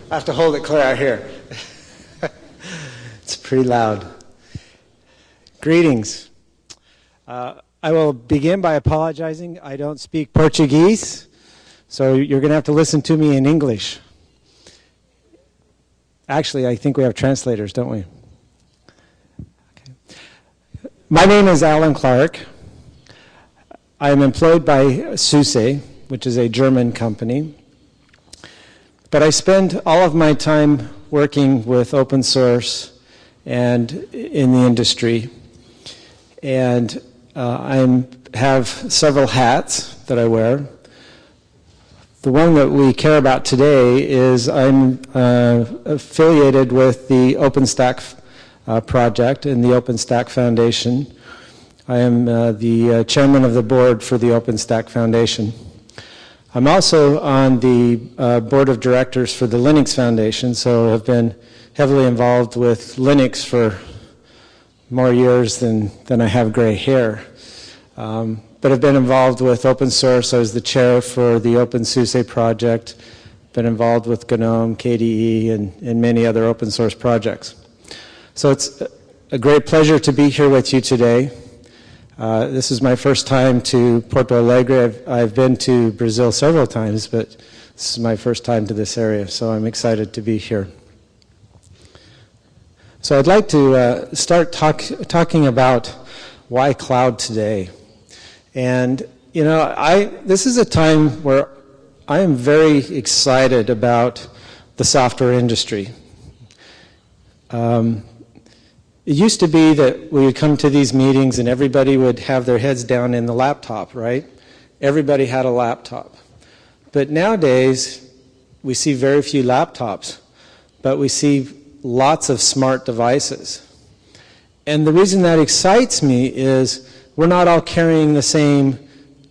I have to hold it clear out here. It's pretty loud. Greetings. I will begin by apologizing. I don't speak Portuguese, so you're going to have to listen to me in English. Actually, I think we have translators, don't we? Okay. My name is Alan Clark. I am employed by SUSE, which is a German company. But I spend all of my time working with open source and in the industry. And I have several hats that I wear. The one that we care about today is I'm affiliated with the OpenStack project and the OpenStack Foundation. I am the chairman of the board for the OpenStack Foundation. I'm also on the board of directors for the Linux Foundation, so I've been heavily involved with Linux for more years than I have gray hair. But I've been involved with open source. I was the chair for the OpenSUSE project, been involved with GNOME, KDE, and many other open source projects. So it's a great pleasure to be here with you today. This is my first time to Porto Alegre. I've been to Brazil several times, but this is my first time to this area, so I'm excited to be here. So I'd like to start talking about why cloud today. And, you know, this is a time where I am very excited about the software industry. It used to be that we would come to these meetings and everybody would have their heads down in the laptop, right? Everybody had a laptop. But nowadays, we see very few laptops, but we see lots of smart devices. And the reason that excites me is we're not all carrying the same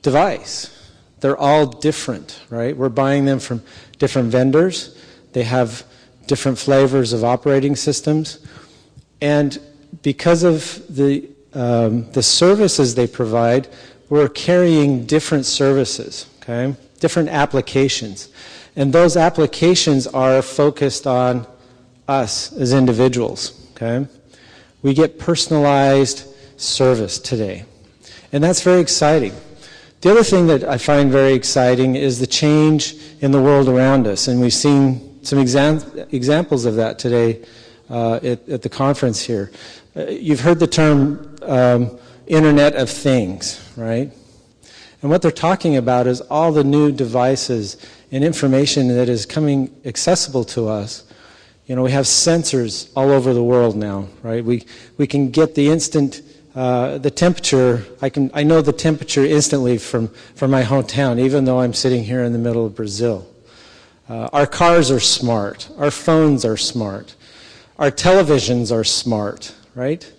device. They're all different, right? We're buying them from different vendors. They have different flavors of operating systems. And because of the services they provide, we're carrying different services, okay? Different applications. And those applications are focused on us as individuals, okay? We get personalized service today. And that's very exciting. The other thing that I find very exciting is the change in the world around us. And we've seen some examples of that today at the conference here. You've heard the term Internet of Things, right? And what they're talking about is all the new devices and information that is coming accessible to us. You know, we have sensors all over the world now, right? We can get the instant, the temperature. I know the temperature instantly from my hometown, even though I'm sitting here in the middle of Brazil. Our cars are smart. Our phones are smart. Our televisions are smart, right?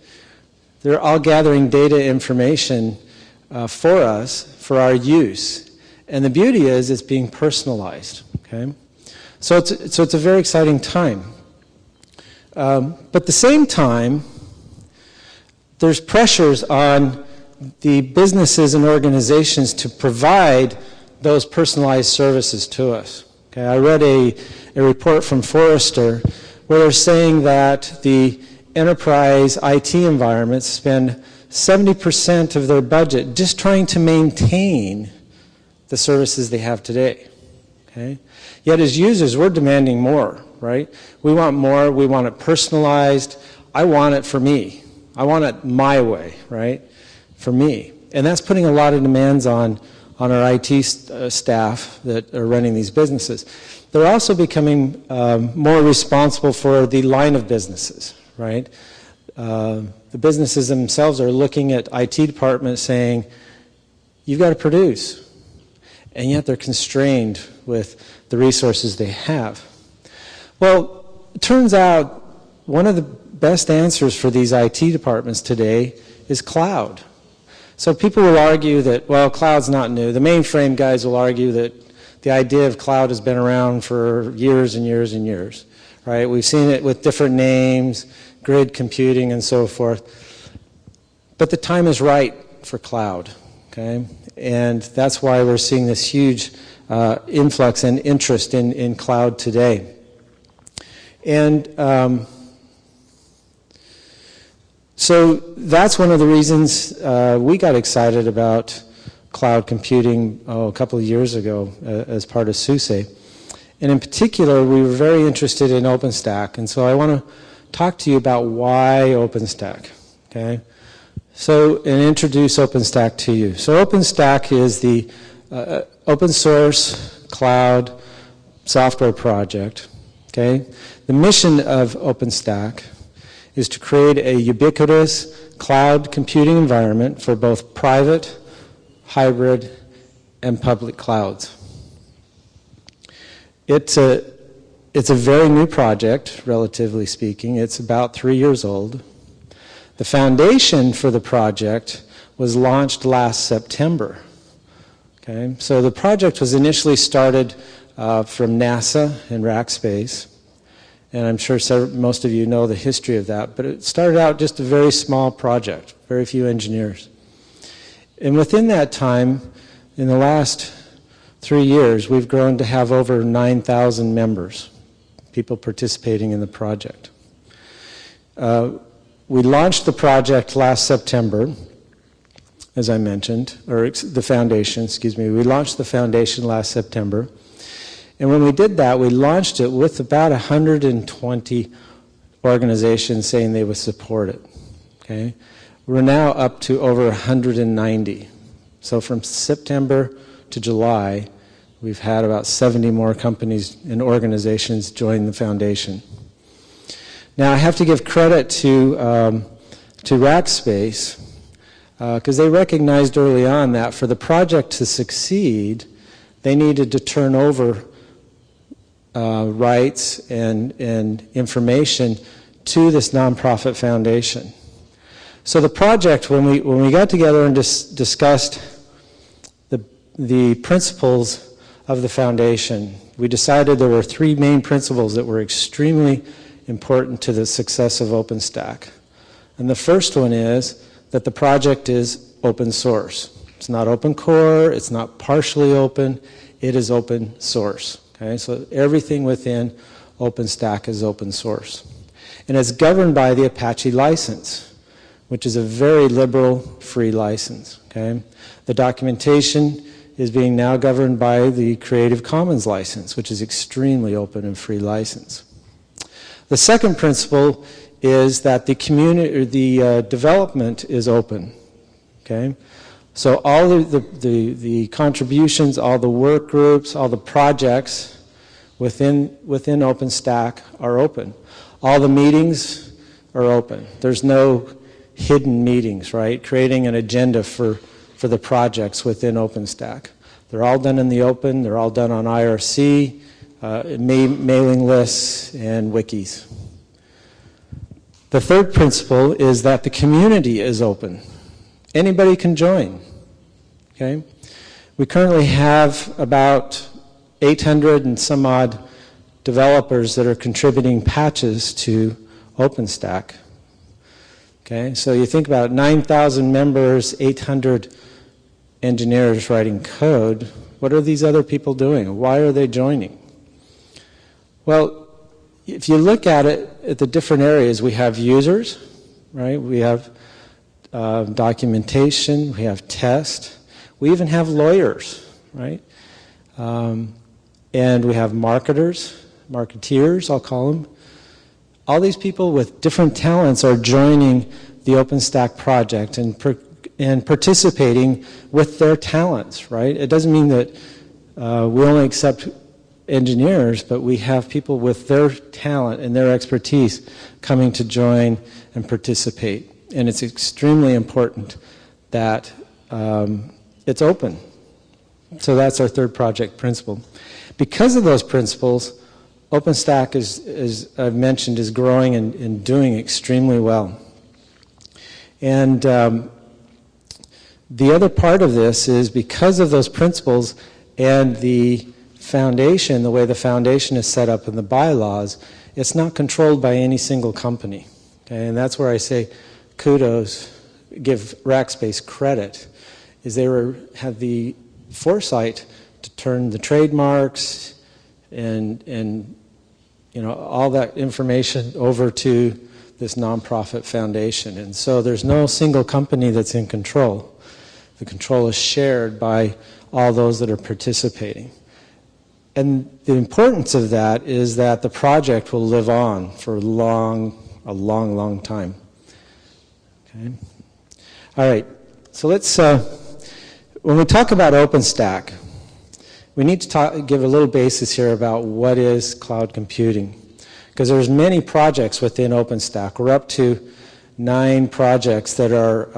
They're all gathering data information for us, for our use. And the beauty is it's being personalized, okay? So it's a very exciting time. But at the same time, there's pressures on the businesses and organizations to provide those personalized services to us. Okay, I read a report from Forrester where they're saying that the enterprise IT environments spend 70% of their budget just trying to maintain the services they have today. Okay? Yet as users, we're demanding more, right? We want more. We want it personalized. I want it for me. I want it my way, right? For me. And that's putting a lot of demands on our IT staff that are running these businesses. They're also becoming more responsible for the line of businesses, right? The businesses themselves are looking at IT departments saying, you've got to produce. And yet they're constrained with the resources they have. Well, it turns out one of the best answers for these IT departments today is cloud. So people will argue that, well, cloud's not new. The mainframe guys will argue that the idea of cloud has been around for years and years and years, right? We've seen it with different names, grid computing and so forth. But the time is right for cloud, okay? And that's why we're seeing this huge influx and interest in cloud today. And so that's one of the reasons we got excited about cloud computing a couple of years ago as part of SUSE. And in particular, we were very interested in OpenStack. And so I want to talk to you about why OpenStack, okay? So, and introduce OpenStack to you. So OpenStack is the open source cloud software project, okay? The mission of OpenStack is to create a ubiquitous cloud computing environment for both private, hybrid, and public clouds. It's a very new project, relatively speaking. It's about 3 years old. The foundation for the project was launched last September. Okay, so the project was initially started from NASA and Rackspace, and I'm sure most of you know the history of that, but it started out just a very small project, very few engineers. And within that time, in the last 3 years, we've grown to have over 9,000 members, people participating in the project. We launched the project last September, as I mentioned, or the foundation, excuse me. We launched the foundation last September. And when we did that, we launched it with about 120 organizations saying they would support it. Okay? We're now up to over 190. So from September to July, we've had about 70 more companies and organizations join the foundation. Now, I have to give credit to Rackspace because they recognized early on that for the project to succeed, they needed to turn over rights and information to this nonprofit foundation. So the project, when we got together and discussed the principles of the foundation, we decided there were 3 main principles that were extremely important to the success of OpenStack. And the first one is that the project is open source. It's not open core, it's not partially open, it is open source. Okay, so everything within OpenStack is open source. And it's governed by the Apache license, which is a very liberal free license. Okay? The documentation is being now governed by the Creative Commons license, which is extremely open and free license. The second principle is that the community, or the development is open. Okay, so all the contributions, all the work groups, all the projects within OpenStack are open. All the meetings are open. There's no hidden meetings, right? Creating an agenda for the projects within OpenStack. They're all done in the open. They're all done on IRC. Mailing lists and wikis. The third principle is that the community is open. Anybody can join. Okay? We currently have about 800 and some odd developers that are contributing patches to OpenStack. Okay? So you think about 9,000 members, 800 engineers writing code. What are these other people doing? Why are they joining? Well, if you look at it at the different areas, we have users, right? We have documentation, we have test, we even have lawyers, right? And we have marketeers, I'll call them. All these people with different talents are joining the OpenStack project and participating with their talents, right? It doesn't mean that we only accept engineers, but we have people with their talent and their expertise coming to join and participate. And it's extremely important that it's open. So that's our third project principle. Because of those principles, OpenStack, as I've mentioned, is growing and doing extremely well. And the other part of this is because of those principles and the foundation, the way the foundation is set up in the bylaws, it's not controlled by any single company. Okay? And that's where I say kudos, give Rackspace credit, is they had the foresight to turn the trademarks and all that information over to this nonprofit foundation. And so there's no single company that's in control. The control is shared by all those that are participating. And the importance of that is that the project will live on for a long time. Okay? All right, so let's, when we talk about OpenStack, we need to give a little basis here about what is cloud computing. Because there's many projects within OpenStack. We're up to 9 projects that are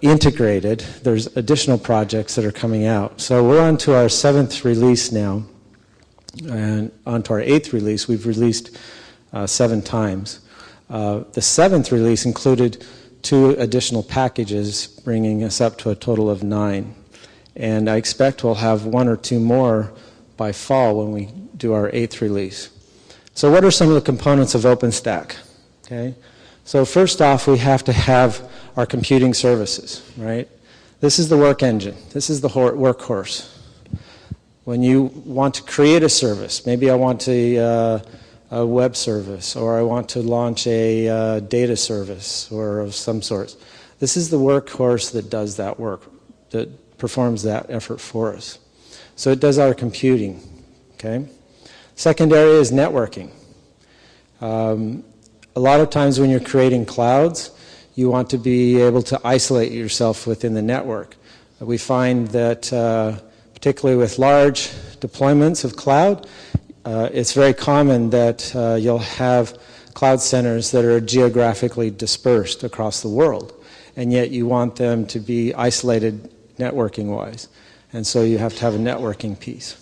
integrated. There's additional projects that are coming out. So we're on to our 7th release now. And on to our 8th release. We've released 7 times. The 7th release included 2 additional packages, bringing us up to a total of 9. And I expect we'll have 1 or 2 more by fall when we do our 8th release. So what are some of the components of OpenStack? Okay. So first off, we have to have our computing services, right? This is the work engine. This is the workhorse. When you want to create a service, maybe I want a web service, or I want to launch a data service or of some sort. This is the workhorse that does that work, that performs that effort for us. So it does our computing, okay? Second area is networking. A lot of times when you're creating clouds, you want to be able to isolate yourself within the network. We find that particularly with large deployments of cloud, it's very common that you'll have cloud centers that are geographically dispersed across the world, and yet you want them to be isolated networking-wise. And so you have to have a networking piece.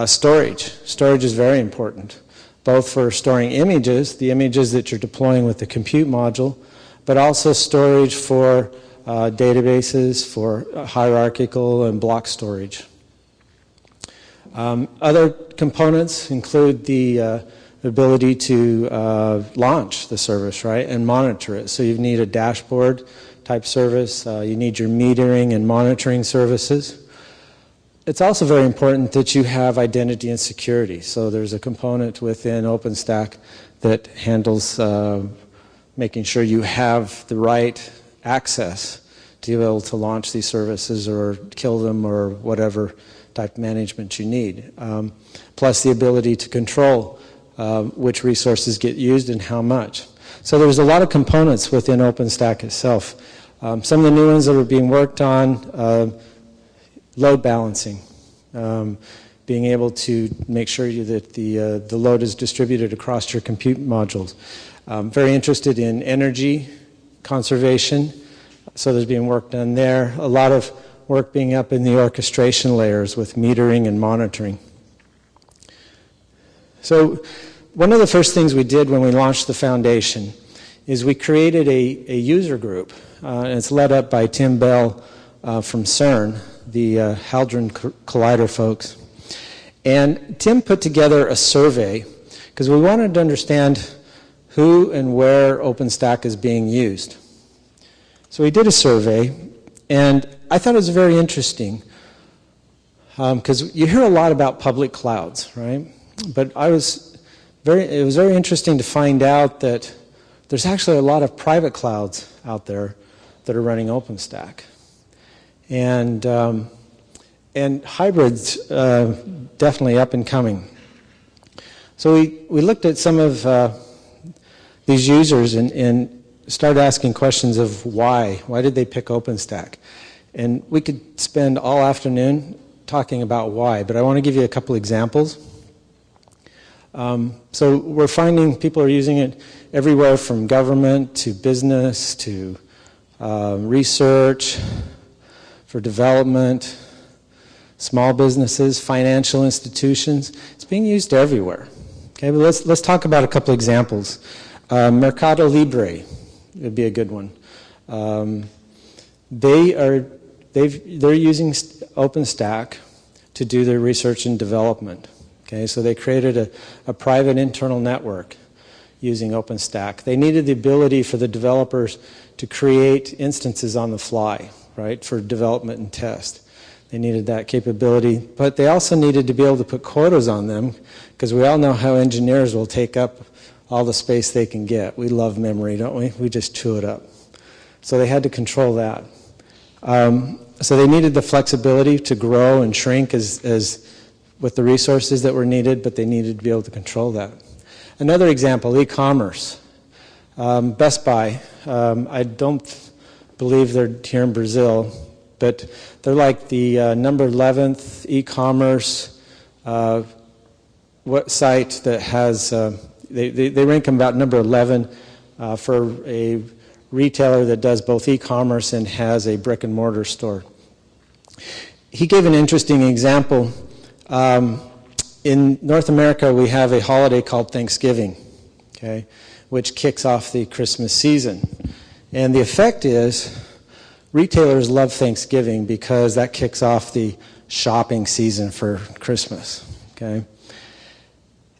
Storage. Storage is very important, both for storing images, the images that you're deploying with the compute module, but also storage for databases, for hierarchical and block storage. Other components include the ability to launch the service, right, and monitor it. So you need a dashboard type service. You need your metering and monitoring services. It's also very important that you have identity and security. So there's a component within OpenStack that handles making sure you have the right access to be able to launch these services or kill them or whatever type management you need. Plus the ability to control which resources get used and how much. So there's a lot of components within OpenStack itself. Some of the new ones that are being worked on, load balancing, being able to make sure that the load is distributed across your compute modules. Very interested in energy conservation, so there's being work done there. A lot of work being up in the orchestration layers with metering and monitoring. So one of the first things we did when we launched the foundation is we created a user group, and it's led up by Tim Bell from CERN, the Hadron Collider folks. And Tim put together a survey because we wanted to understand who and where OpenStack is being used. So we did a survey, and I thought it was very interesting because you hear a lot about public clouds, right? But it was very interesting to find out that there's actually a lot of private clouds out there that are running OpenStack. And hybrids definitely up and coming. So we looked at some of these users and started asking questions of why. Why did they pick OpenStack? And we could spend all afternoon talking about why, but I want to give you a couple examples. So we're finding people are using it everywhere from government to business to research, for development, small businesses, financial institutions. It's being used everywhere. Okay, but let's talk about a couple examples. Mercado Libre would be a good one. They're using OpenStack to do their research and development. Okay, so they created a private internal network using OpenStack. They needed the ability for the developers to create instances on the fly, right, for development and test. They needed that capability, but they also needed to be able to put quotas on them, because we all know how engineers will take up all the space they can get. We love memory, don't we? We just chew it up. So they had to control that. So they needed the flexibility to grow and shrink as with the resources that were needed, but they needed to be able to control that. Another example, e-commerce. Best Buy. I don't believe they're here in Brazil, but they're like the number 11th e-commerce site that has, they rank them about number 11 for a retailer that does both e-commerce and has a brick and mortar store. He gave an interesting example. In North America, we have a holiday called Thanksgiving, okay, which kicks off the Christmas season. And the effect is retailers love Thanksgiving because that kicks off the shopping season for Christmas, okay?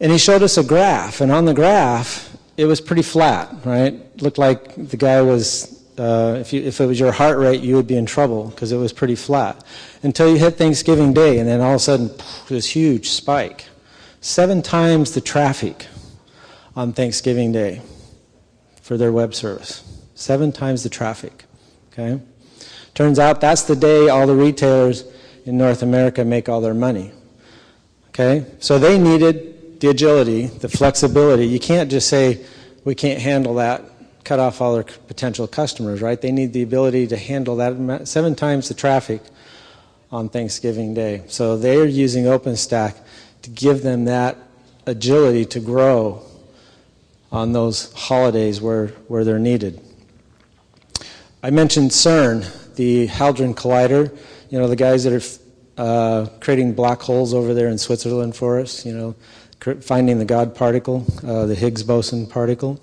And he showed us a graph, and on the graph, it was pretty flat, right? It looked like the guy was, if it was your heart rate, you would be in trouble because it was pretty flat. Until you hit Thanksgiving Day, and then all of a sudden, this huge spike. 7 times the traffic on Thanksgiving Day for their web service. 7 times the traffic, okay? Turns out that's the day all the retailers in North America make all their money, okay? So they needed the agility, the flexibility. You can't just say, we can't handle that, cut off all their potential customers, right? They need the ability to handle that 7 times the traffic on Thanksgiving Day. So they're using OpenStack to give them that agility to grow on those holidays where they're needed. I mentioned CERN, the Hadron Collider, you know, the guys that are creating black holes over there in Switzerland for us, you know, finding the God particle, the Higgs boson particle.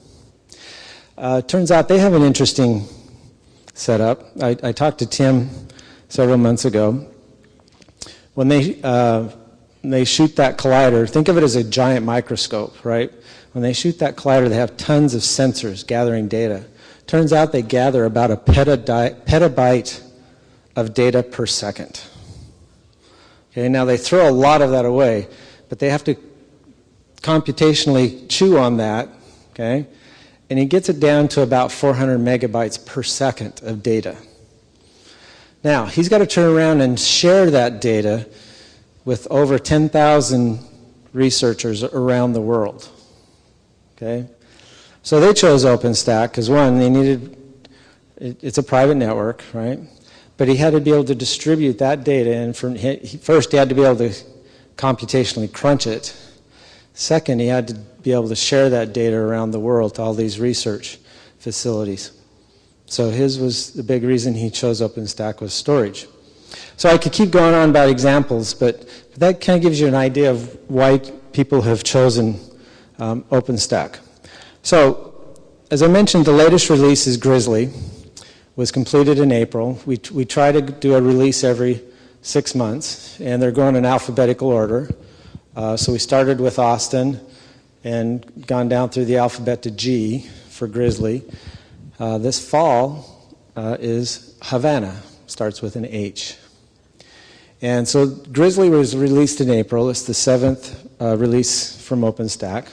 Turns out they have an interesting setup. I talked to Tim several months ago. When they shoot that collider, think of it as a giant microscope, right? When they shoot that collider, they have tons of sensors gathering data. Turns out they gather about a petabyte of data per second. Okay, now they throw a lot of that away, but they have to computationally chew on that, okay? And he gets it down to about 400 megabytes per second of data. Now, he's got to turn around and share that data with over 10,000 researchers around the world. Okay? So they chose OpenStack because, one, they needed, it's a private network, right? But he had to be able to distribute that data, and first he had to be able to computationally crunch it. Second, he had to be able to share that data around the world to all these research facilities. So his was the big reason he chose OpenStack was storage. So I could keep going on about examples, but that kind of gives you an idea of why people have chosen OpenStack. So, as I mentioned, the latest release is Grizzly. Was completed in April. We try to do a release every 6 months, and they're going in alphabetical order. So we started with Austin and gone down through the alphabet to G for Grizzly. This fall is Havana, starts with an H. And so Grizzly was released in April. It's the 7th release from OpenStack.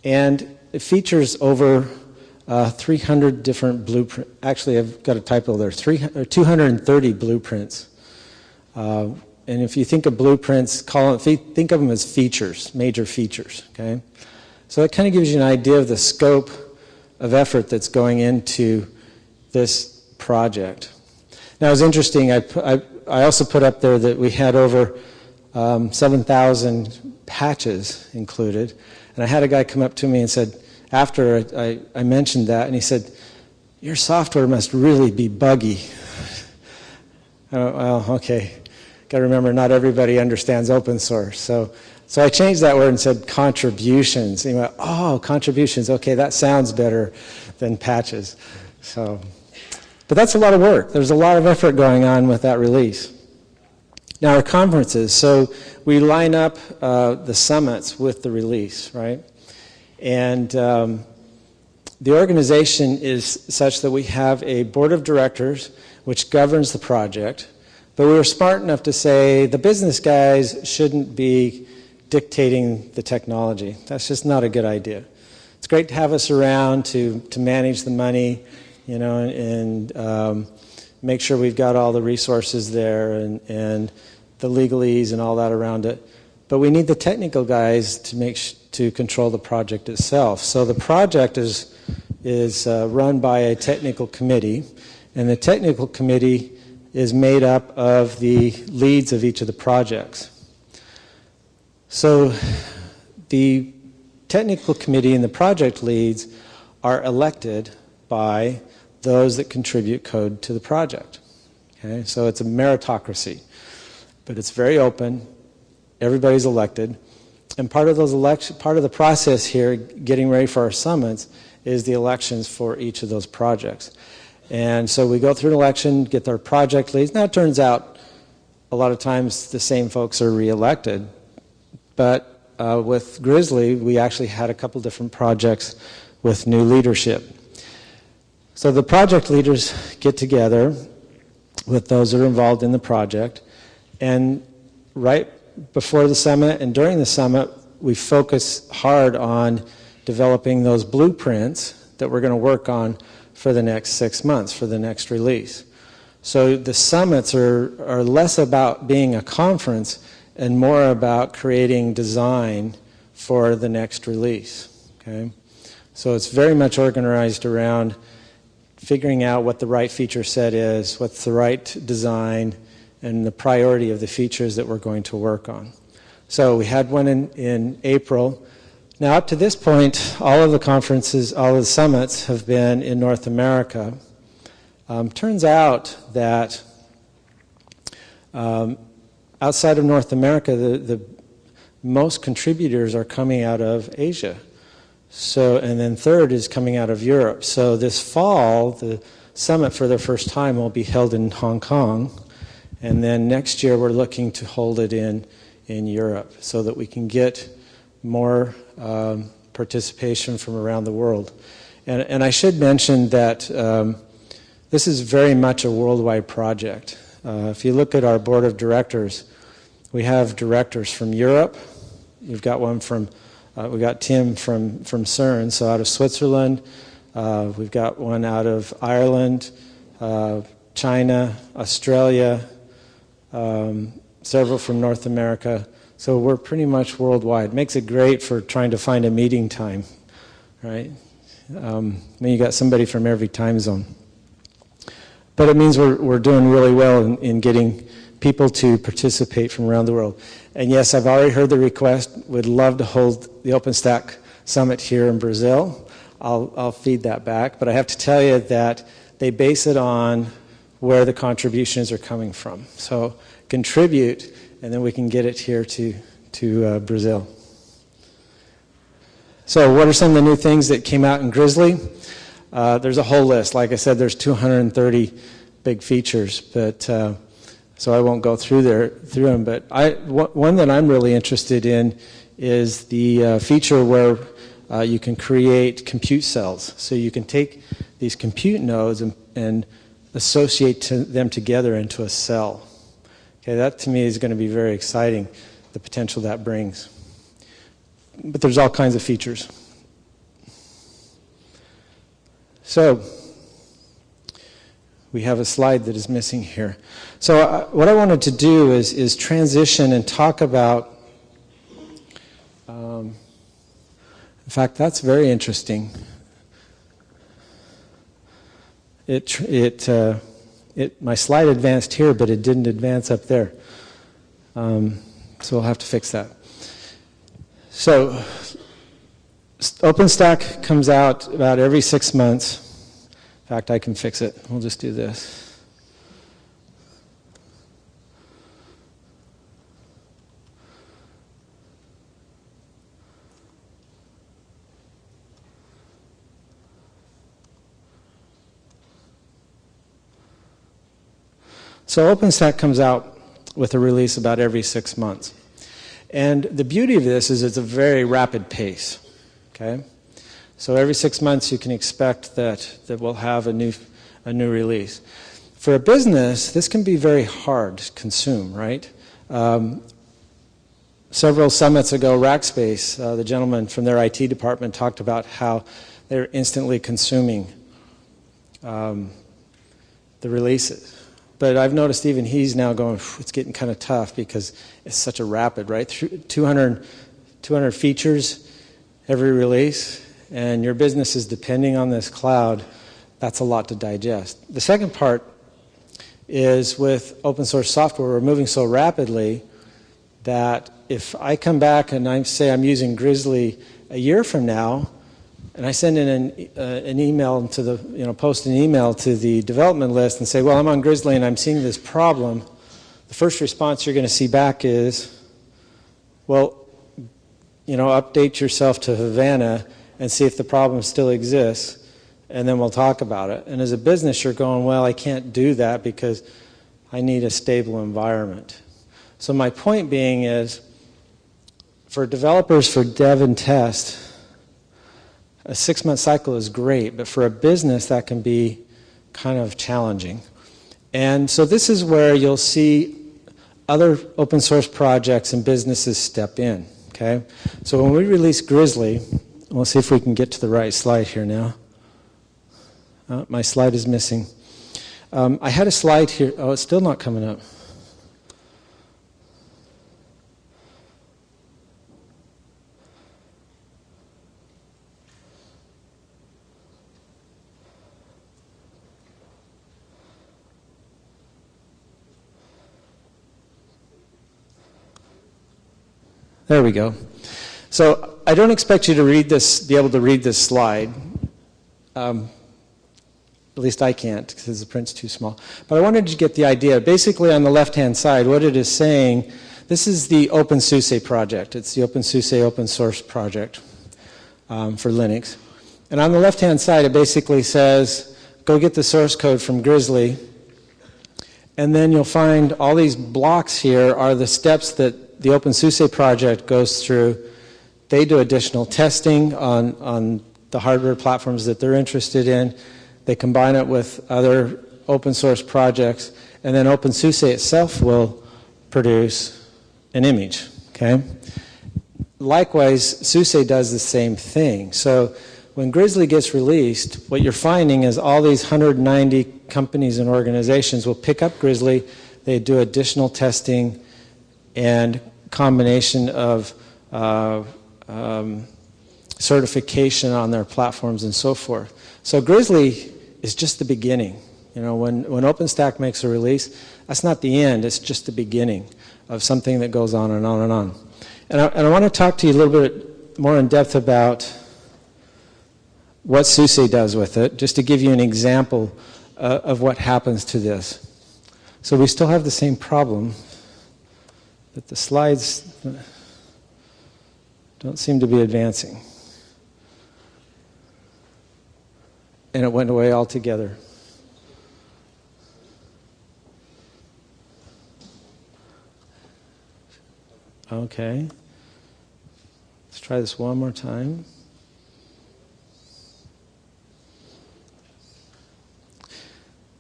And it features over 300 different blueprints. Actually, I've got a typo there. 230 blueprints. And if you think of blueprints, think of them as features, major features. Okay, so it kind of gives you an idea of the scope of effort that's going into this project. Now, it's interesting. I also put up there that we had over 7,000 patches included, and I had a guy come up to me and said, after I mentioned that, and he said, "Your software must really be buggy." Well, okay. Got to remember, not everybody understands open source. So I changed that word and said contributions. And he went, "Oh, contributions. Okay, that sounds better than patches." So, but that's a lot of work. There's a lot of effort going on with that release. Now, our conferences. So we line up the summits with the release, right? And the organization is such that we have a board of directors which governs the project, But we were smart enough to say the business guys shouldn't be dictating the technology. That's just not a good idea. It's great to have us around to manage the money, and make sure we've got all the resources there and the legalese and all that around it. But we need the technical guys to control the project itself. So the project is run by a technical committee, and the technical committee is made up of the leads of each of the projects. So the technical committee and the project leads are elected by those that contribute code to the project. Okay? So it's a meritocracy, but it's very open. Everybody's elected. And part of the process here, getting ready for our summits, is the elections for each of those projects. And so we go through an election, get our project leads. Now it turns out a lot of times the same folks are reelected. But with Grizzly, we actually had a couple different projects with new leadership. So the project leaders get together with those that are involved in the project, and right before the summit and during the summit, we focus hard on developing those blueprints that we're going to work on for the next 6 months, for the next release. So the summits are less about being a conference and more about creating design for the next release. Okay? So it's very much organized around figuring out what the right feature set is, what's the right design, and the priority of the features that we're going to work on. So we had one in April. Now up to this point, all of the conferences, all of the summits have been in North America. Turns out that outside of North America, the most contributors are coming out of Asia. So, and then third is coming out of Europe. So this fall, the summit for the first time will be held in Hong Kong. And then next year we're looking to hold it in Europe so that we can get more participation from around the world. And I should mention that this is very much a worldwide project. If you look at our board of directors, we have directors from Europe. We've got one from, we got Tim from CERN, so out of Switzerland. We've got one out of Ireland, China, Australia, several from North America. So we're pretty much worldwide. Makes it great for trying to find a meeting time, right? When you got somebody from every time zone. But it means we're doing really well in getting people to participate from around the world. And yes, I've already heard the request. Would love to hold the OpenStack Summit here in Brazil. I'll feed that back. But I have to tell you that they base it on where the contributions are coming from. So contribute, and then we can get it here to Brazil. So what are some of the new things that came out in Grizzly? There's a whole list. Like I said, there's 230 big features, but so I won't go through them. But one that I'm really interested in is the feature where you can create compute cells. So you can take these compute nodes and associate them together into a cell. Okay, that to me is going to be very exciting, the potential that brings. But there's all kinds of features. So we have a slide that is missing here. So what I wanted to do is transition and talk about, in fact, that's very interesting. My slide advanced here, but it didn't advance up there. So we'll have to fix that. So OpenStack comes out about every 6 months. In fact, I can fix it. We'll just do this. So OpenStack comes out with a release about every 6 months. And the beauty of this is it's a very rapid pace. Okay? So every 6 months you can expect that we'll have a new release. For a business, this can be very hard to consume, right? Several summits ago, Rackspace, the gentleman from their IT department, talked about how they're instantly consuming the releases. But I've noticed even he's now going, it's getting kind of tough because it's such a rapid, right? 200 features every release, and your business is depending on this cloud. That's a lot to digest. The second part is with open source software, we're moving so rapidly that if I come back and I say I'm using Grizzly a year from now, and I send in an email to the, post an email to the development list and say, well, I'm on Grizzly and I'm seeing this problem, the first response you're going to see back is, well, update yourself to Havana and see if the problem still exists, and then we'll talk about it. And as a business, you're going, well, I can't do that because I need a stable environment. So my point being is, for developers, for dev and test, a 6-month cycle is great, but for a business that can be kind of challenging. And so this is where you'll see other open source projects and businesses step in, okay? So when we release Grizzly, we'll see if we can get to the right slide here now. My slide is missing. I had a slide here. Oh, it's still not coming up. There we go. So I don't expect you to read this, be able to read this slide. At least I can't because the print's too small. But I wanted you to get the idea. Basically on the left-hand side, what it is saying, this is the OpenSUSE project. It's the OpenSUSE open source project for Linux. And on the left-hand side, it basically says, go get the source code from Grizzly. And then you'll find all these blocks here are the steps that the OpenSUSE project goes through. They do additional testing on the hardware platforms that they're interested in. They combine it with other open source projects, and then OpenSUSE itself will produce an image, okay? Likewise, SUSE does the same thing. So when Grizzly gets released, what you're finding is all these 190 companies and organizations will pick up Grizzly, they do additional testing, and combination of certification on their platforms and so forth. So Grizzly is just the beginning. When OpenStack makes a release, that's not the end, it's just the beginning of something that goes on and on and on. And I want to talk to you a little bit more in depth about what SUSE does with it, just to give you an example of what happens to this. So we still have the same problem, but the slides don't seem to be advancing. And it went away altogether. Okay. Let's try this one more time.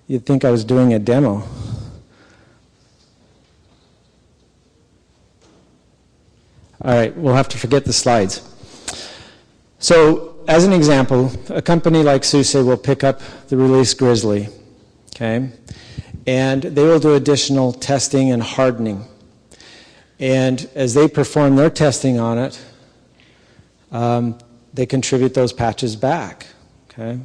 You'd think I was doing a demo. All right, we'll have to forget the slides. So, as an example, a company like SUSE will pick up the release Grizzly, okay? And they will do additional testing and hardening. And as they perform their testing on it, they contribute those patches back, okay?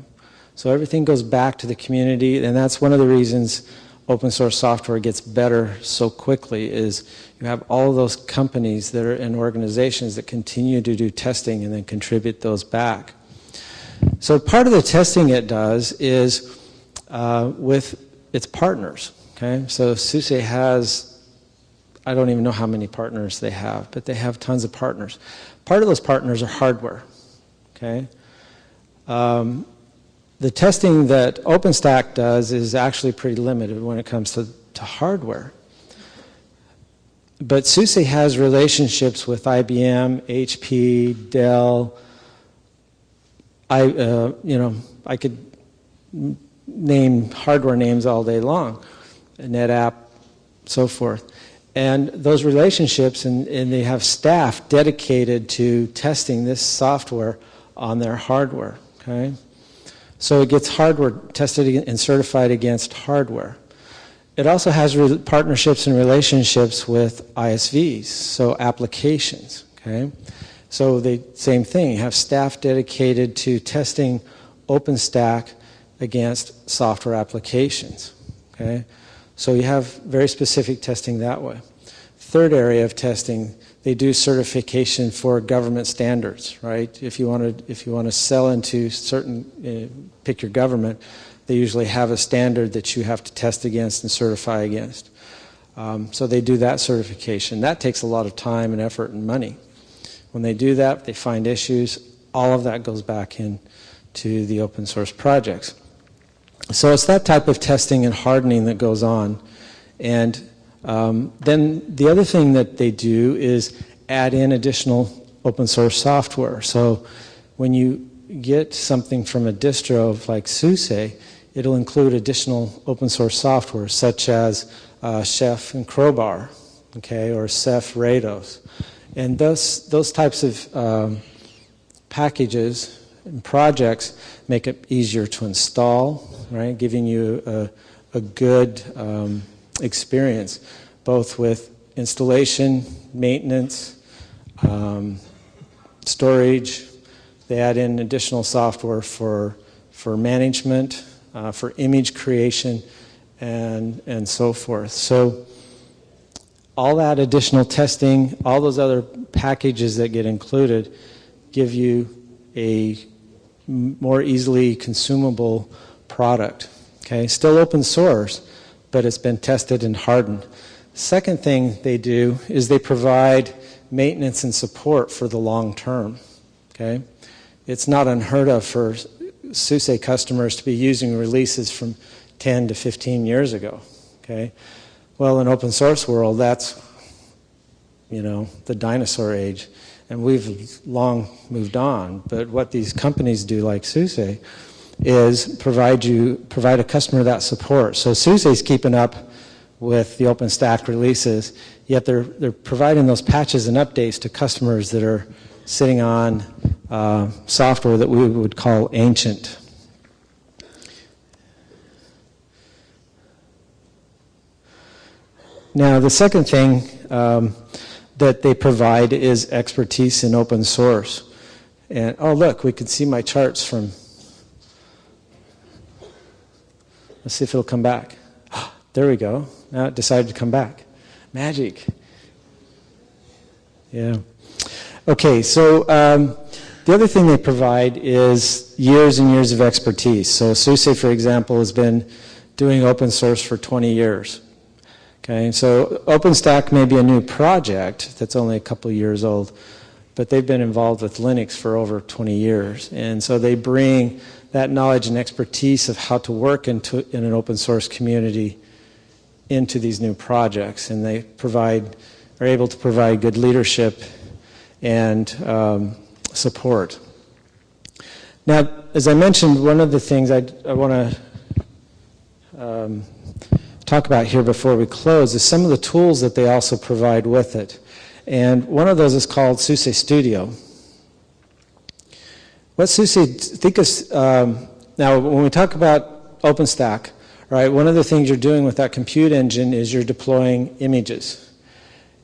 So everything goes back to the community, and that's one of the reasons open source software gets better so quickly is you have all of those companies that are in organizations that continue to do testing and then contribute those back. So part of the testing it does is with its partners, okay? So SUSE has, I don't even know how many partners they have, but they have tons of partners. Part of those partners are hardware, okay? The testing that OpenStack does is actually pretty limited when it comes to hardware. But SUSE has relationships with IBM, HP, Dell. I could name hardware names all day long, NetApp, so forth. And those relationships, and they have staff dedicated to testing this software on their hardware, okay? So it gets hardware tested and certified against hardware. It also has partnerships and relationships with ISVs, so applications, okay? So same thing, you have staff dedicated to testing OpenStack against software applications, okay? So you have very specific testing that way. Third area of testing, they do certification for government standards, right? If you want to sell into certain, pick your government, they usually have a standard that you have to test against and certify against. So they do that certification. That takes a lot of time and effort and money. When they do that, they find issues. All of that goes back into the open source projects. So it's that type of testing and hardening that goes on. And then the other thing that they do is add in additional open source software. So when you get something from a distro like SUSE, it'll include additional open source software such as Chef and Crowbar, okay, or Ceph Rados. And those types of packages and projects make it easier to install, right? Giving you a good experience, both with installation, maintenance, storage. They add in additional software for management, for image creation, and so forth. So all that additional testing, all those other packages that get included give you a more easily consumable product. Okay, still open source, but it's been tested and hardened. Second thing they do is they provide maintenance and support for the long term. Okay, it's not unheard of for SUSE customers to be using releases from 10 to 15 years ago. Okay, well, in open source world, that's, you know, the dinosaur age, and we've long moved on. But what these companies do, like SUSE, is provide a customer that support. So SUSE is keeping up with the OpenStack releases, yet they're providing those patches and updates to customers that are sitting on software that we would call ancient. Now, the second thing that they provide is expertise in open source. And oh, look, we can see my charts from. Let's see if it'll come back. There we go. Now it decided to come back. Magic. Yeah. Okay, so the other thing they provide is years and years of expertise. So SUSE, for example, has been doing open source for 20 years. Okay, so OpenStack may be a new project that's only a couple of years old, but they've been involved with Linux for over 20 years. And so they bring that knowledge and expertise of how to work in an open source community into these new projects. And they are able to provide good leadership and support. Now, as I mentioned, one of the things I want to talk about here before we close is some of the tools that they also provide with it. And one of those is called SUSE Studio. What SUSE, think is, now when we talk about OpenStack, right, one of the things you're doing with that compute engine is you're deploying images.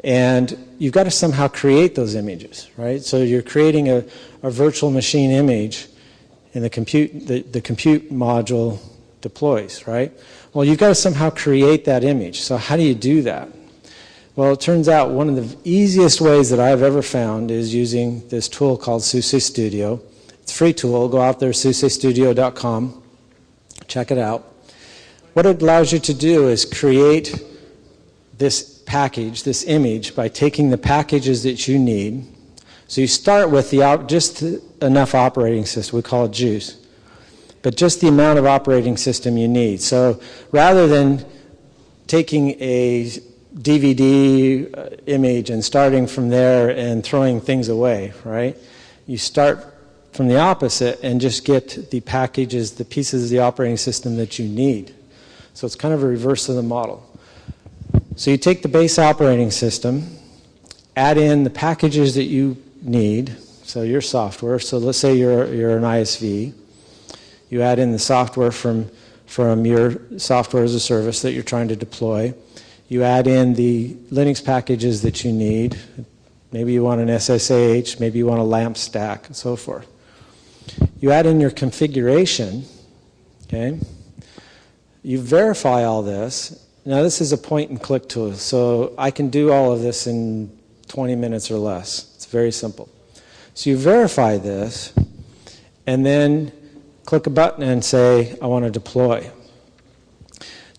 And you've got to somehow create those images, right? So you're creating a virtual machine image, and the compute module deploys, right? Well, you've got to somehow create that image. So how do you do that? Well, it turns out one of the easiest ways that I've ever found is using this tool called SUSE Studio. It's a free tool. Go out there, susestudio.com. Check it out. What it allows you to do is create this package, this image, by taking the packages that you need. So you start with just enough operating system. We call it juice. But just the amount of operating system you need. So rather than taking a DVD image and starting from there and throwing things away, right? You start from the opposite and just get the packages, the pieces of the operating system that you need. So it's kind of a reverse of the model. So you take the base operating system, add in the packages that you need, so your software. So let's say you're an ISV. You add in the software from your software as a service that you're trying to deploy. You add in the Linux packages that you need. Maybe you want an SSH, maybe you want a LAMP stack, and so forth. You add in your configuration, okay? You verify all this. Now this is a point-and-click tool, so I can do all of this in 20 minutes or less. It's very simple. So you verify this, and then click a button and say, I want to deploy.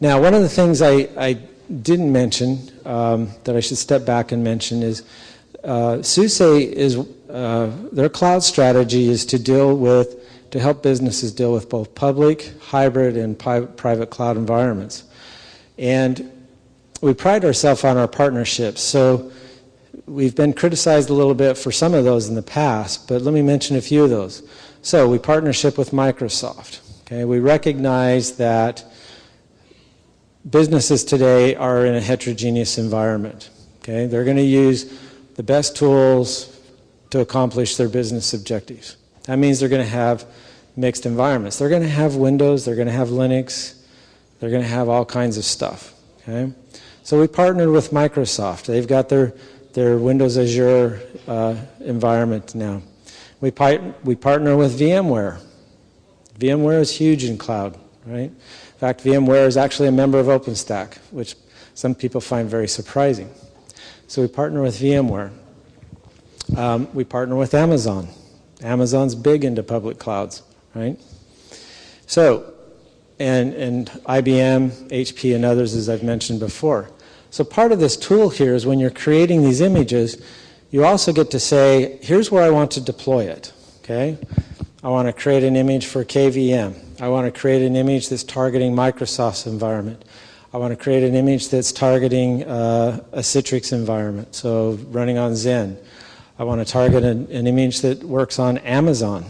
Now, one of the things I didn't mention that I should step back and mention is SUSE is, their cloud strategy is to help businesses deal with both public, hybrid, and private cloud environments. And we pride ourselves on our partnerships. So we've been criticized a little bit for some of those in the past, but let me mention a few of those. So we partnership with Microsoft. Okay? We recognize that businesses today are in a heterogeneous environment. Okay? They're going to use the best tools to accomplish their business objectives. That means they're going to have mixed environments. They're going to have Windows, they're going to have Linux, they're going to have all kinds of stuff. Okay? So we partnered with Microsoft. They've got their Windows Azure environment now. We partner with VMware. VMware is huge in cloud, right? In fact, VMware is actually a member of OpenStack, which some people find very surprising. So we partner with VMware. We partner with Amazon. Amazon's big into public clouds, right? So, and IBM, HP, and others, as I've mentioned before. So part of this tool here is when you're creating these images, you also get to say, here's where I want to deploy it, okay? I want to create an image for KVM. I want to create an image that's targeting Microsoft's environment. I want to create an image that's targeting a Citrix environment, so running on Zen. I want to target an image that works on Amazon,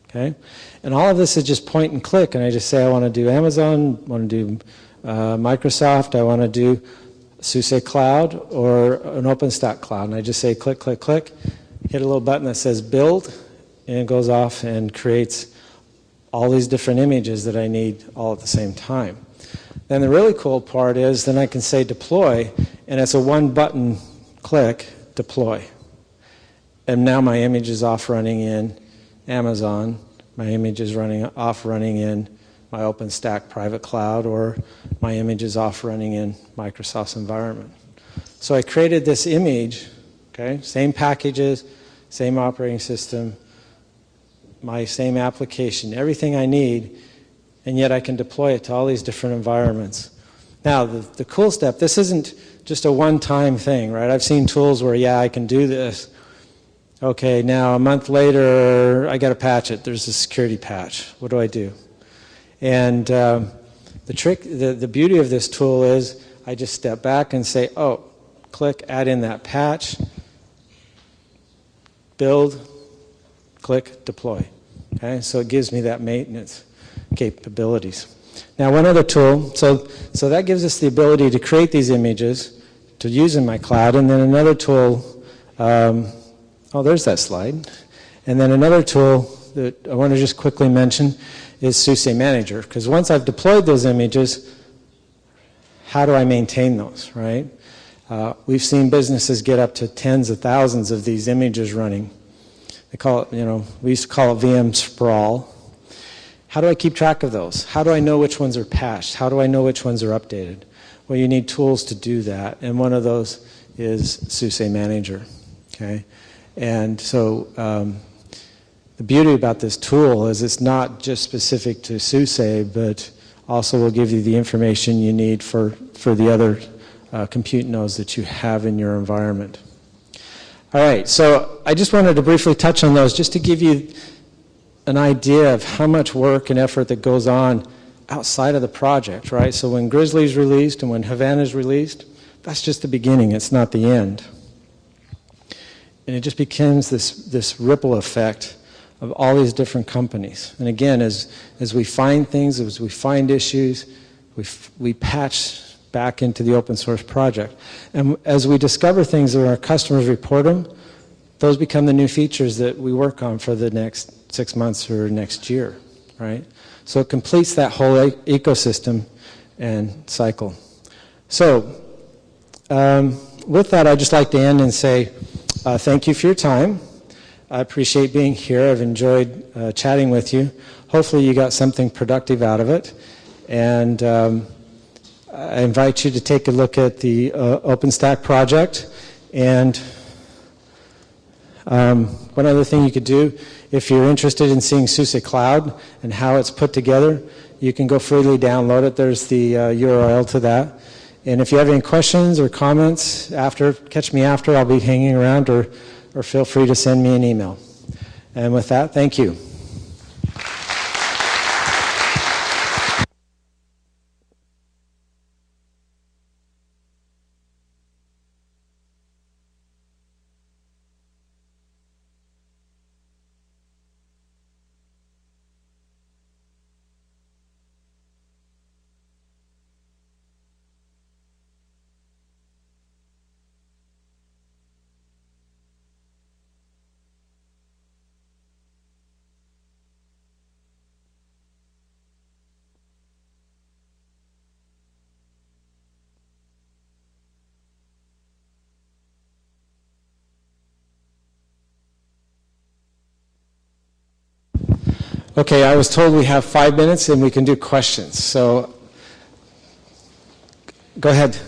okay? And all of this is just point and click, and I just say I want to do Amazon, I want to do Microsoft, I want to do SUSE Cloud or an OpenStack Cloud, and I just say click, click, click, hit a little button that says build, and it goes off and creates all these different images that I need all at the same time. Then the really cool part is then I can say deploy, and it's a one-button click, deploy. And now my image is off running in Amazon, my image is off running in my OpenStack private cloud, or my image is off running in Microsoft's environment. So I created this image, okay, same packages, same operating system, my same application, everything I need, and yet I can deploy it to all these different environments. Now, the cool step, this isn't just a one-time thing, right? I've seen tools where, yeah, I can do this. Okay, now a month later, I got to patch it. There's a security patch. What do I do? And the beauty of this tool is I just step back and say, oh, click, add in that patch, build, click, deploy. Okay, so it gives me that maintenance capabilities. Now, one other tool, so that gives us the ability to create these images to use in my cloud, and then another tool, oh, there's that slide. And then another tool that I want to just quickly mention is SUSE Manager, because once I've deployed those images, how do I maintain those, right? We've seen businesses get up to tens of thousands of these images running. They call it, we used to call it VM sprawl. How do I keep track of those? How do I know which ones are patched? How do I know which ones are updated? Well, you need tools to do that, and one of those is SUSE Manager, okay? And so the beauty about this tool is it's not just specific to SUSE, but also will give you the information you need for the other compute nodes that you have in your environment. All right, so I just wanted to briefly touch on those just to give you an idea of how much work and effort that goes on outside of the project, right? So when Grizzly's released and when Havana's released, that's just the beginning, it's not the end. And it just becomes this ripple effect of all these different companies. And again, as we find things, as we find issues, we patch back into the open source project. And as we discover things that our customers report them, those become the new features that we work on for the next 6 months or next year, right? So it completes that whole ecosystem and cycle. So with that, I'd just like to end and say thank you for your time. I appreciate being here. I've enjoyed chatting with you. Hopefully you got something productive out of it. And I invite you to take a look at the OpenStack project. And one other thing you could do, if you're interested in seeing SUSE Cloud and how it's put together, you can go freely download it. There's the URL to that. And if you have any questions or comments catch me after. I'll be hanging around, or feel free to send me an email. And with that, thank you. Okay, I was told we have 5 minutes and we can do questions. So, go ahead.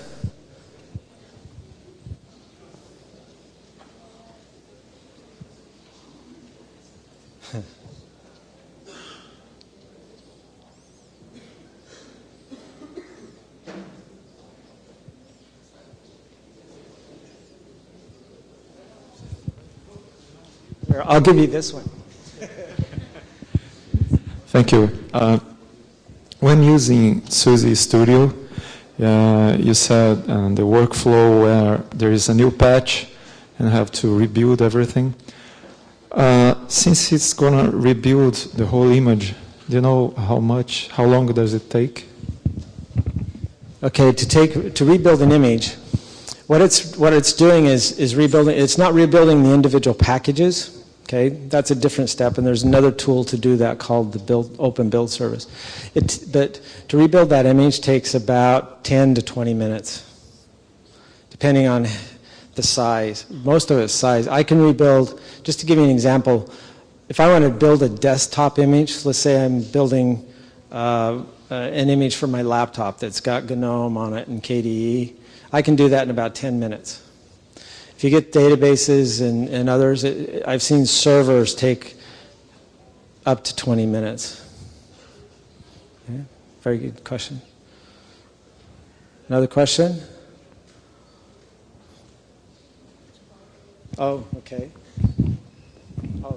Here, I'll give you this one. Thank you. When using SUSE Studio, you said the workflow where there is a new patch and have to rebuild everything. Since it's going to rebuild the whole image, do you know how long does it take? Okay, to rebuild an image, what it's doing is rebuilding. It's not rebuilding the individual packages. Okay, that's a different step, and there's another tool to do that called the Open Build Service. But to rebuild that image takes about 10 to 20 minutes, depending on the size. Most of it's size. I can rebuild, just to give you an example, if I want to build a desktop image, let's say I'm building an image for my laptop that's got GNOME on it and KDE, I can do that in about 10 minutes. If you get databases and others, I've seen servers take up to 20 minutes. Okay. Very good question. Another question? Oh, okay. Oh.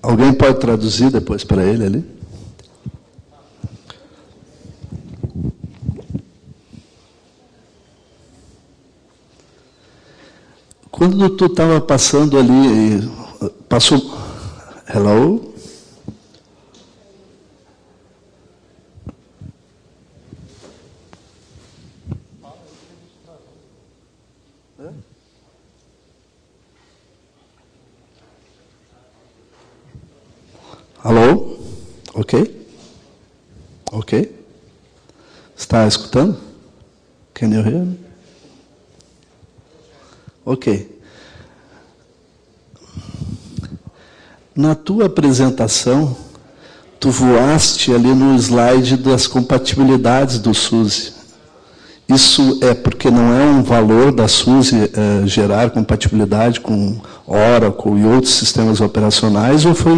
Alguém pode traduzir depois para ele ali? Quando tu estava passando ali, passou... Hello? Alô? Ok? Ok? Está escutando? Can you hear me? Ok. Na tua apresentação, tu voaste ali no slide das compatibilidades do SUSE. Isso é porque não é um valor da SUSE gerar compatibilidade com Oracle e outros sistemas operacionais, ou foi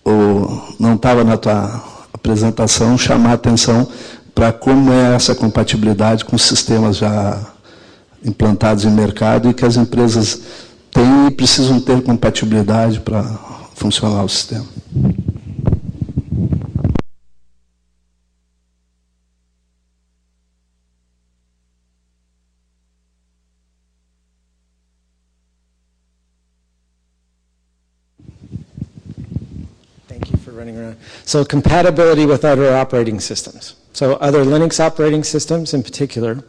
ou não estava na tua apresentação chamar a atenção para como é essa compatibilidade com sistemas já implantados em mercado e que as empresas têm e precisam ter compatibilidade para funcionar o sistema. Thank you for running around. So compatibility with other operating systems. So other Linux operating systems in particular.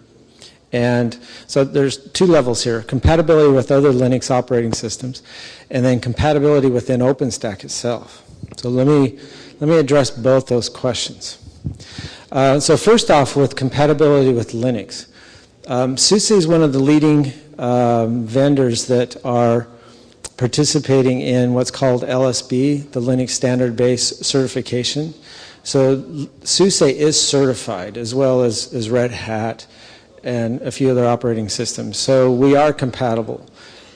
And so there's two levels here: compatibility with other Linux operating systems, and then compatibility within OpenStack itself. So let me address both those questions. So first off, with compatibility with Linux, SUSE is one of the leading vendors that are participating in what's called LSB, the Linux Standard Base Certification. So SUSE is certified, as well as Red Hat and a few other operating systems. So we are compatible,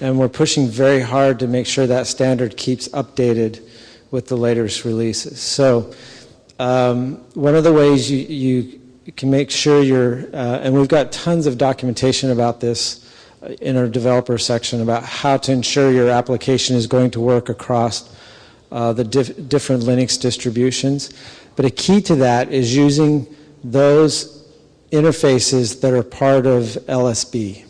and we're pushing very hard to make sure that standard keeps updated with the latest releases. So one of the ways you can make sure and we've got tons of documentation about this in our developer section about how to ensure your application is going to work across the different Linux distributions. But a key to that is using those interfaces that are part of LSB,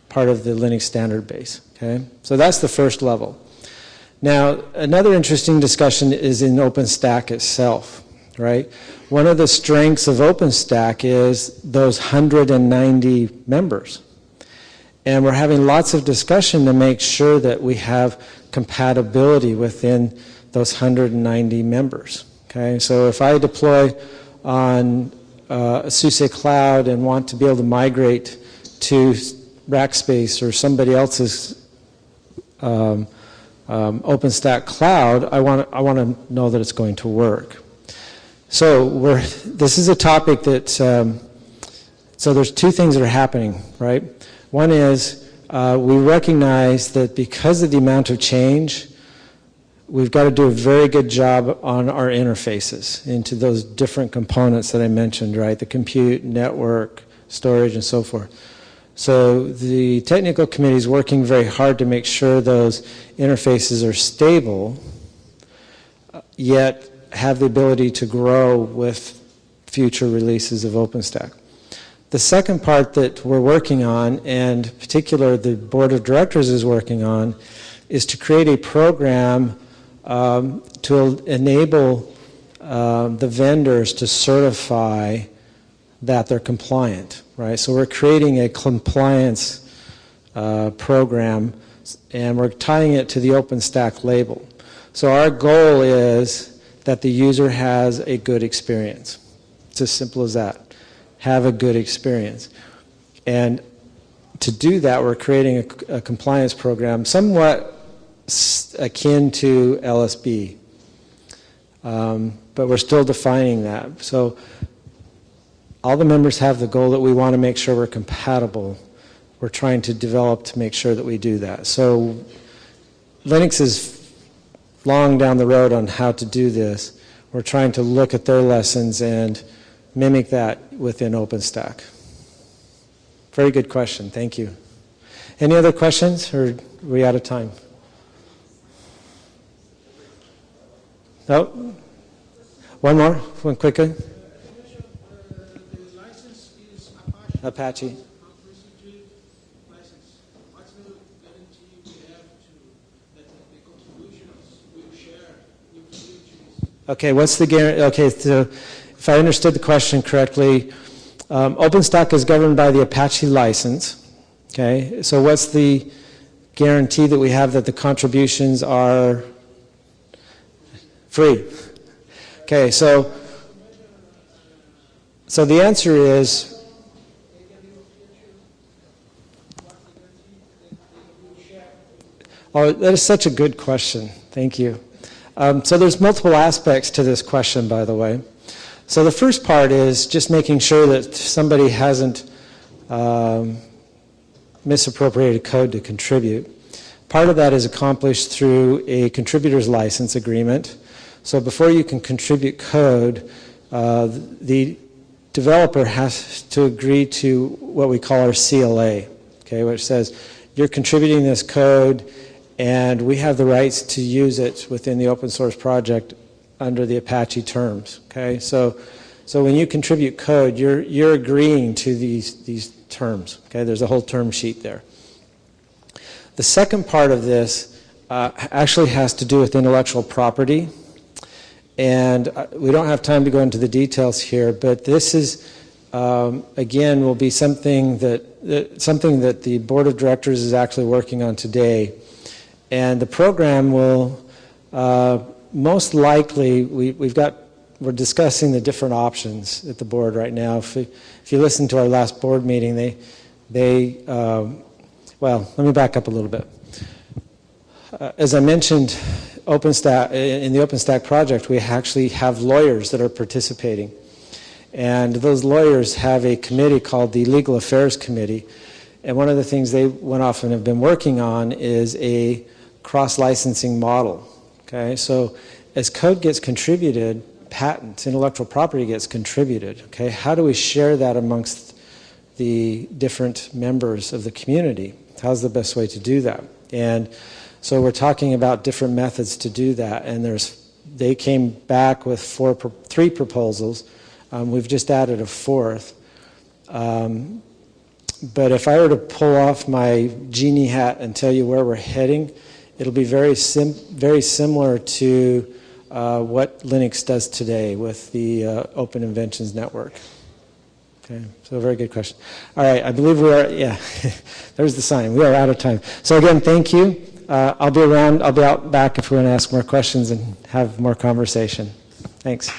part of the Linux standard base. Okay? So that's the first level. Now, another interesting discussion is in OpenStack itself, right? One of the strengths of OpenStack is those 190 members. And we're having lots of discussion to make sure that we have compatibility within those 190 members. Okay? So if I deploy on a SUSE cloud and want to be able to migrate to Rackspace or somebody else's OpenStack cloud, I want to know that it's going to work. So this is a topic that, so there's two things that are happening, right? One is we recognize that because of the amount of change, we've got to do a very good job on our interfaces into those different components that I mentioned, right? The compute, network, storage, and so forth. So the technical committee is working very hard to make sure those interfaces are stable, yet have the ability to grow with future releases of OpenStack. The second part that we're working on, and in particular the board of directors is working on, is to create a program to enable the vendors to certify that they're compliant, right? So we're creating a compliance program, and we're tying it to the OpenStack label. So our goal is that the user has a good experience. It's as simple as that. Have a good experience. And to do that, we're creating a compliance program somewhat akin to LSB, but we're still defining that. So all the members have the goal that we want to make sure we're compatible. We're trying to develop to make sure that we do that. So Linux is long down the road on how to do this. We're trying to look at their lessons and mimic that within OpenStack. Very good question. Thank you. Any other questions, or are we out of time? No? One more? One quicker? The license is Apache. License. What's the guarantee we have that the contributions will share with utilities? Okay, what's the guarantee? Okay, so if I understood the question correctly, OpenStack is governed by the Apache license. Okay, so what's the guarantee that we have that the contributions are free? Okay, so the answer is, oh, that is such a good question. Thank you. So there's multiple aspects to this question, by the way. So the first part is just making sure that somebody hasn't misappropriated code to contribute. Part of that is accomplished through a contributor's license agreement. So before you can contribute code, the developer has to agree to what we call our CLA, okay, which says you're contributing this code, and we have the rights to use it within the open source project under the Apache terms. Okay, so when you contribute code, you're agreeing to these terms. Okay, there's a whole term sheet there. The second part of this actually has to do with intellectual property, and we don't have time to go into the details here, but this is again will be something that the board of directors is actually working on today, and the program will most likely we're discussing the different options at the board right now. If you listen to our last board meeting, well, let me back up a little bit. As I mentioned, in the OpenStack project, we actually have lawyers that are participating. And those lawyers have a committee called the Legal Affairs Committee. And one of the things they went off and have been working on is a cross-licensing model. Okay, so as code gets contributed, patents, intellectual property gets contributed. Okay, how do we share that amongst the different members of the community? How's the best way to do that? And so we're talking about different methods to do that. And they came back with three proposals. We've just added a fourth. But if I were to pull off my genie hat and tell you where we're heading, it'll be very similar to what Linux does today with the Open Inventions Network. Okay, so a very good question. All right, I believe we are, yeah, there's the sign. We are out of time. So again, thank you. I'll be around. I'll be out back if we want to ask more questions and have more conversation. Thanks.